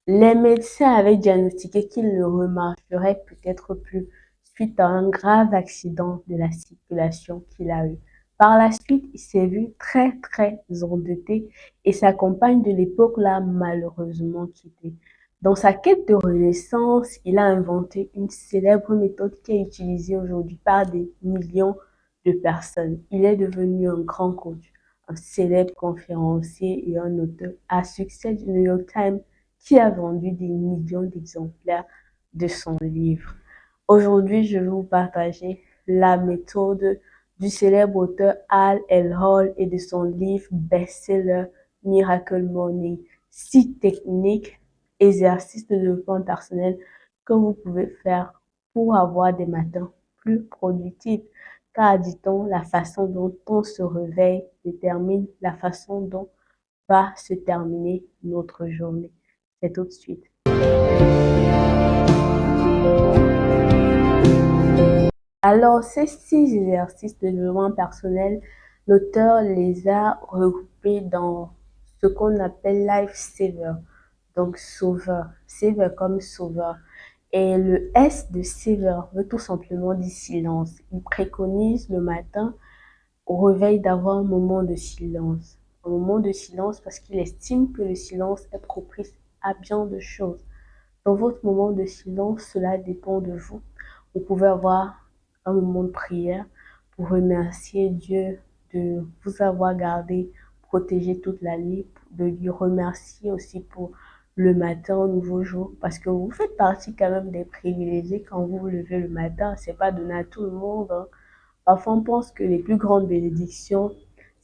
Les médecins avaient diagnostiqué qu'il ne remarcherait peut-être plus suite à un grave accident de la circulation qu'il a eu. Par la suite, il s'est vu très très endetté et sa compagne de l'époque l'a malheureusement quitté. Dans sa quête de renaissance, il a inventé une célèbre méthode qui est utilisée aujourd'hui par des millions de personnes. Il est devenu un grand coach, un célèbre conférencier et un auteur à succès du New York Times qui a vendu des millions d'exemplaires de son livre. Aujourd'hui, je vais vous partager la méthode du célèbre auteur Hal Elrod et de son livre best-seller Miracle Morning. 6 techniques, exercices de développement personnel que vous pouvez faire pour avoir des matins plus productifs. Car, dit-on, la façon dont on se réveille détermine la façon dont va se terminer notre journée. C'est tout de suite. Alors, ces 6 exercices de développement personnel, l'auteur les a regroupés dans ce qu'on appelle Life Saver, donc sauveur, saver comme sauveur. Et le S de saver veut tout simplement dire silence. Il préconise le matin au réveil d'avoir un moment de silence. Un moment de silence parce qu'il estime que le silence est propice à bien de choses. Dans votre moment de silence, cela dépend de vous. Vous pouvez avoir un moment de prière pour remercier Dieu de vous avoir gardé, protégé toute la nuit, de lui remercier aussi pour le matin, au nouveau jour, parce que vous faites partie quand même des privilégiés quand vous vous levez le matin. C'est pas donné à tout le monde, hein. Parfois, on pense que les plus grandes bénédictions,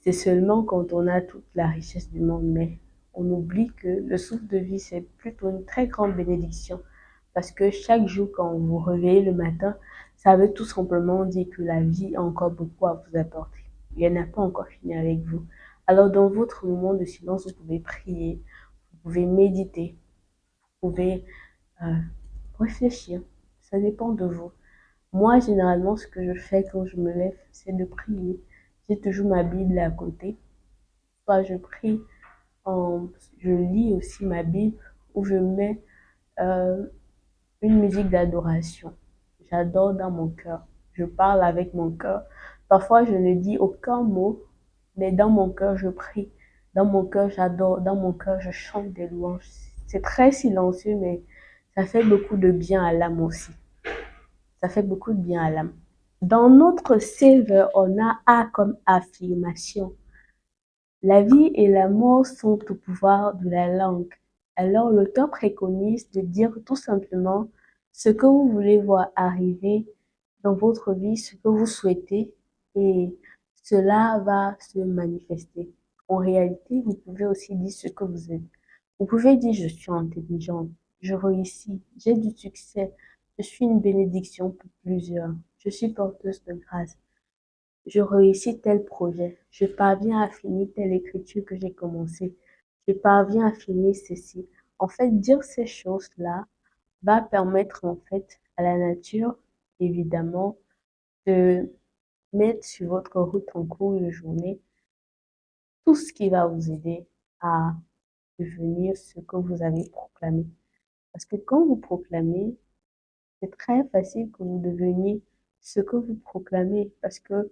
c'est seulement quand on a toute la richesse du monde, mais on oublie que le souffle de vie, c'est plutôt une très grande bénédiction. Parce que chaque jour, quand vous vous réveillez le matin, ça veut tout simplement dire que la vie a encore beaucoup à vous apporter. Elle n'a pas encore fini avec vous. Alors, dans votre moment de silence, vous pouvez prier, vous pouvez méditer, vous pouvez euh, réfléchir. Ça dépend de vous. Moi, généralement, ce que je fais quand je me lève, c'est de prier. J'ai toujours ma Bible à côté. Soit je prie, je lis aussi ma Bible ou je mets euh, une musique d'adoration. J'adore dans mon cœur. Je parle avec mon cœur. Parfois, je ne dis aucun mot, mais dans mon cœur, je prie. Dans mon cœur, j'adore. Dans mon cœur, je chante des louanges. C'est très silencieux, mais ça fait beaucoup de bien à l'âme aussi. Ça fait beaucoup de bien à l'âme. Dans notre CV, on a A comme affirmation. La vie et la mort sont au pouvoir de la langue. Alors l'auteur préconise de dire tout simplement ce que vous voulez voir arriver dans votre vie, ce que vous souhaitez, et cela va se manifester. En réalité, vous pouvez aussi dire ce que vous êtes. Vous pouvez dire je suis intelligente, je réussis, j'ai du succès, je suis une bénédiction pour plusieurs, je suis porteuse de grâce. Je réussis tel projet. Je parviens à finir telle écriture que j'ai commencée. Je parviens à finir ceci. En fait, dire ces choses-là va permettre en fait à la nature, évidemment, de mettre sur votre route en cours de journée tout ce qui va vous aider à devenir ce que vous avez proclamé. Parce que quand vous proclamez, c'est très facile que vous deveniez ce que vous proclamez. Parce que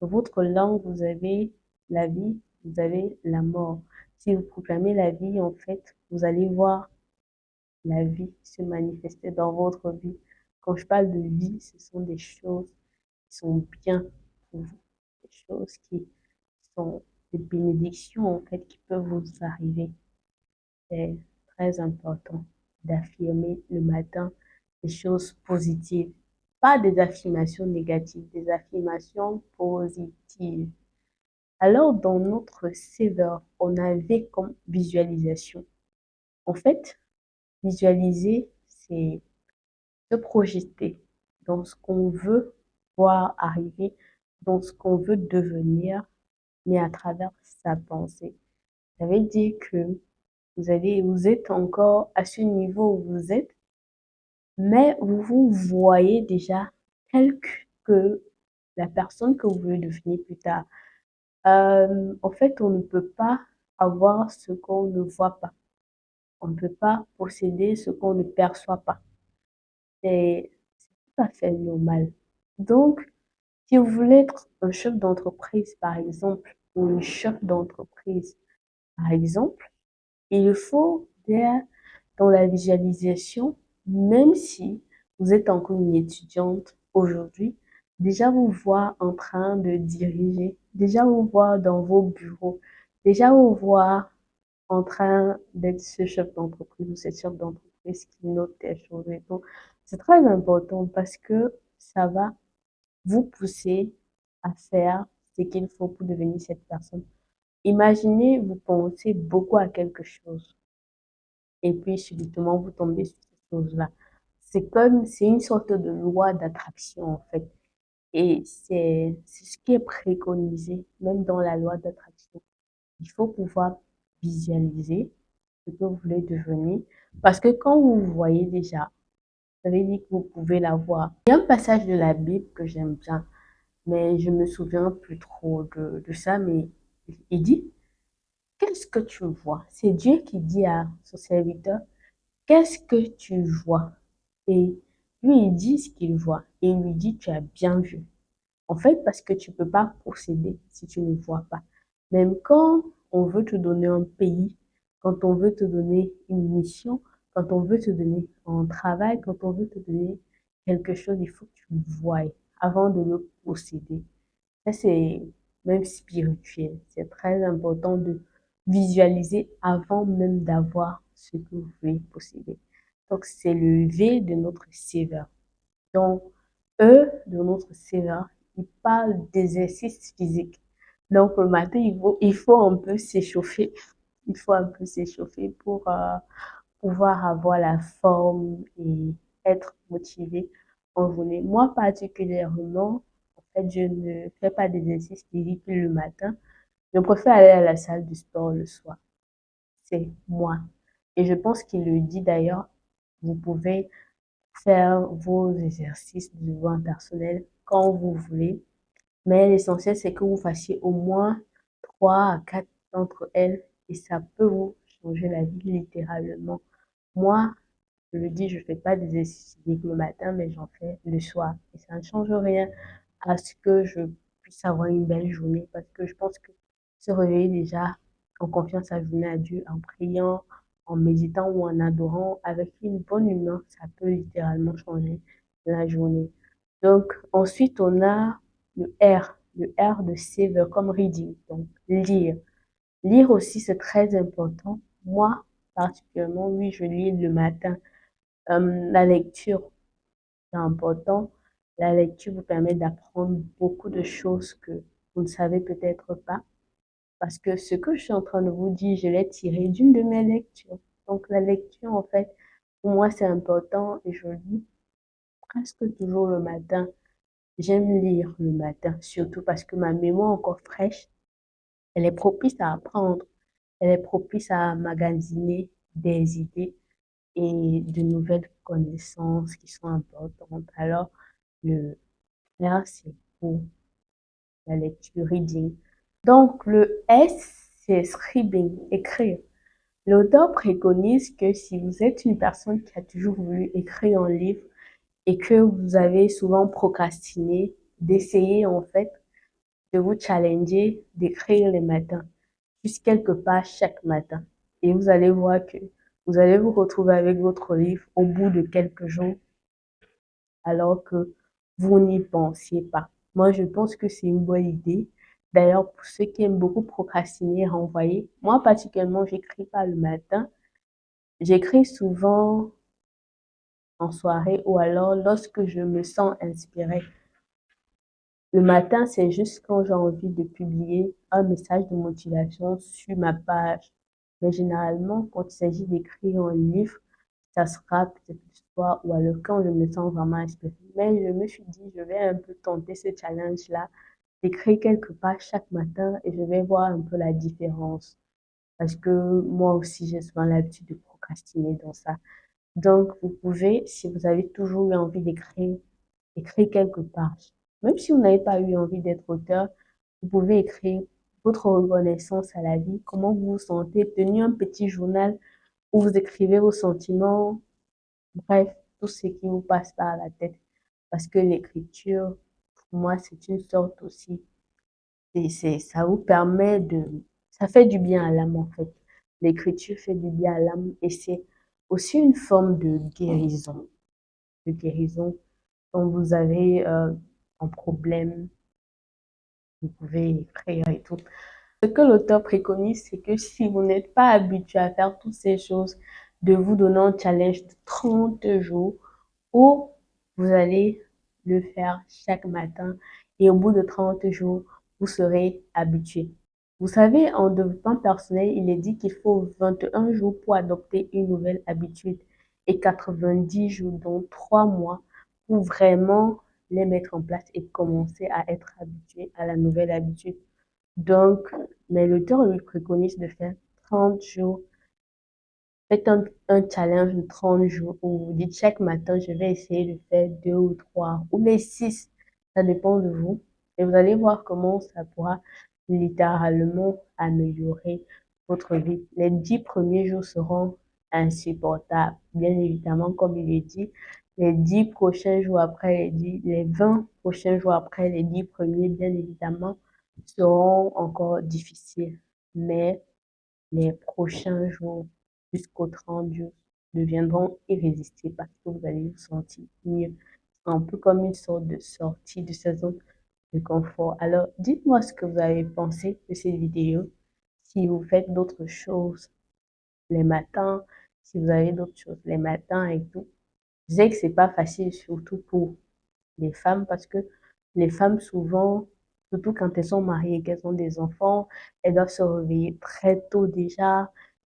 dans votre langue, vous avez la vie, vous avez la mort. Si vous proclamez la vie, en fait, vous allez voir la vie se manifester dans votre vie. Quand je parle de vie, ce sont des choses qui sont bien pour vous, des choses qui sont des bénédictions, en fait, qui peuvent vous arriver. C'est très important d'affirmer le matin des choses positives, pas des affirmations négatives, des affirmations positives. Alors, dans notre CV, on avait comme visualisation. En fait, visualiser, c'est se projeter dans ce qu'on veut voir arriver, dans ce qu'on veut devenir, mais à travers sa pensée. Ça veut dire que vous êtes encore à ce niveau où vous êtes, mais vous vous voyez déjà tel que la personne que vous voulez devenir plus tard. En fait, on ne peut pas avoir ce qu'on ne voit pas. On ne peut pas posséder ce qu'on ne perçoit pas. C'est tout à fait normal. Donc, si vous voulez être un chef d'entreprise, par exemple, ou une chef d'entreprise, par exemple, il faut bien, dans la visualisation, même si vous êtes encore une étudiante aujourd'hui, déjà vous voir en train de diriger, déjà vous voir dans vos bureaux, déjà vous voir en train d'être ce chef d'entreprise ou cette chef d'entreprise qui note des choses et tout. C'est très important parce que ça va vous pousser à faire ce qu'il faut pour devenir cette personne. Imaginez, vous pensez beaucoup à quelque chose et puis subitement vous tombez sur cette chose-là. C'est une sorte de loi d'attraction en fait. Et c'est ce qui est préconisé, même dans la loi d'attraction. Il faut pouvoir visualiser ce que vous voulez devenir. Parce que quand vous voyez déjà, ça veut dire que vous pouvez l'avoir. Il y a un passage de la Bible que j'aime bien, mais je me souviens plus trop de ça, mais il dit, qu'est-ce que tu vois? C'est Dieu qui dit à son serviteur, qu'est-ce que tu vois? Et lui, il dit ce qu'il voit. Et il lui dit, tu as bien vu. En fait, parce que tu peux pas procéder si tu ne vois pas. Même quand on veut te donner un pays, quand on veut te donner une mission, quand on veut te donner un travail, quand on veut te donner quelque chose, il faut que tu le voies avant de le posséder. Ça, c'est même spirituel. C'est très important de visualiser avant même d'avoir ce que vous voulez posséder. Donc, c'est le V de notre saver. Donc, de notre saver, il parle d'exercice physique. Donc, le matin, il faut un peu s'échauffer. Il faut un peu s'échauffer pour pouvoir avoir la forme et être motivé en journée. Moi, particulièrement, en fait, je ne fais pas d'exercice physique le matin. Je préfère aller à la salle du sport le soir. C'est moi. Et je pense qu'il le dit d'ailleurs. Vous pouvez faire vos exercices de développement personnel quand vous voulez. Mais l'essentiel, c'est que vous fassiez au moins 3 à 4 d'entre elles et ça peut vous changer la vie littéralement. Moi, je le dis, je fais pas d'exercice physique le matin, mais j'en fais le soir. Et ça ne change rien à ce que je puisse avoir une belle journée parce que je pense que se réveiller déjà en confiance à journée à Dieu, en priant, en méditant ou en adorant avec une bonne humeur, ça peut littéralement changer la journée. Donc, ensuite, on a le R de save comme reading, donc lire. Lire aussi, c'est très important. Moi, particulièrement, oui, je lis le matin. La lecture, c'est important. La lecture vous permet d'apprendre beaucoup de choses que vous ne savez peut-être pas. Parce que ce que je suis en train de vous dire, je l'ai tiré d'une de mes lectures. Donc la lecture, en fait, pour moi, c'est important et je lis presque toujours le matin. J'aime lire le matin, surtout parce que ma mémoire encore fraîche, elle est propice à apprendre, elle est propice à magasiner des idées et de nouvelles connaissances qui sont importantes. Alors, le R, c'est pour la lecture, reading. Donc, le S, c'est scribing, écrire. L'auteur préconise que si vous êtes une personne qui a toujours voulu écrire un livre et que vous avez souvent procrastiné, d'essayer en fait de vous challenger, d'écrire les matins, juste quelques pages chaque matin. Et vous allez voir que vous allez vous retrouver avec votre livre au bout de quelques jours alors que vous n'y pensiez pas. Moi, je pense que c'est une bonne idée. D'ailleurs, pour ceux qui aiment beaucoup procrastiner, renvoyer, moi particulièrement, j'écris pas le matin. J'écris souvent en soirée ou alors lorsque je me sens inspirée. Le matin, c'est juste quand j'ai envie de publier un message de motivation sur ma page. Mais généralement, quand il s'agit d'écrire un livre, ça sera peut-être le soir ou alors quand je me sens vraiment inspirée. Mais je me suis dit, je vais un peu tenter ce challenge-là, d'écrire quelques pages chaque matin et je vais voir un peu la différence. Parce que moi aussi, j'ai souvent l'habitude de procrastiner dans ça. Donc, vous pouvez, si vous avez toujours eu envie d'écrire, écrire quelques pages. Même si vous n'avez pas eu envie d'être auteur, vous pouvez écrire votre reconnaissance à la vie, comment vous vous sentez, tenir un petit journal où vous écrivez vos sentiments, bref, tout ce qui vous passe par la tête. Parce que l'écriture, pour moi, c'est une sorte aussi, ça vous permet ça fait du bien à l'âme en fait. L'écriture fait du bien à l'âme et c'est aussi une forme de guérison quand vous avez un problème, vous pouvez écrire et tout. Ce que l'auteur préconise, c'est que si vous n'êtes pas habitué à faire toutes ces choses, de vous donner un challenge de 30 jours où vous allez le faire chaque matin et au bout de 30 jours, vous serez habitué. Vous savez, en développement personnel, il est dit qu'il faut 21 jours pour adopter une nouvelle habitude et 90 jours, donc 3 mois, pour vraiment les mettre en place et commencer à être habitué à la nouvelle habitude. Donc, mais l'auteur lui préconise de faire 30 jours. Faites un challenge de 30 jours où vous dites chaque matin, je vais essayer de faire 2 ou 3 ou les 6. Ça dépend de vous. Et vous allez voir comment ça pourra littéralement améliorer votre vie. Les 10 premiers jours seront insupportables. Bien évidemment, comme il est dit, les 10 prochains jours après les 20 prochains jours après les 10 premiers, bien évidemment, seront encore difficiles. Mais les prochains jours jusqu'au 30 jours deviendront irrésistibles parce que vous allez vous sentir mieux. C'est un peu comme une sorte de sortie de sa zone de confort. Alors, dites-moi ce que vous avez pensé de cette vidéo. Si vous faites d'autres choses les matins, si vous avez d'autres choses les matins et tout. Je sais que c'est pas facile, surtout pour les femmes, parce que les femmes, souvent, surtout quand elles sont mariées et qu'elles ont des enfants, elles doivent se réveiller très tôt déjà,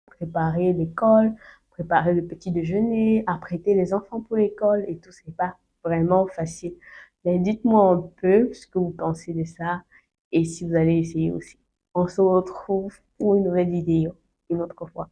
préparer l'école, préparer le petit déjeuner, apprêter les enfants pour l'école et tout, c'est pas vraiment facile. Mais dites-moi un peu ce que vous pensez de ça et si vous allez essayer aussi. On se retrouve pour une nouvelle vidéo une autre fois.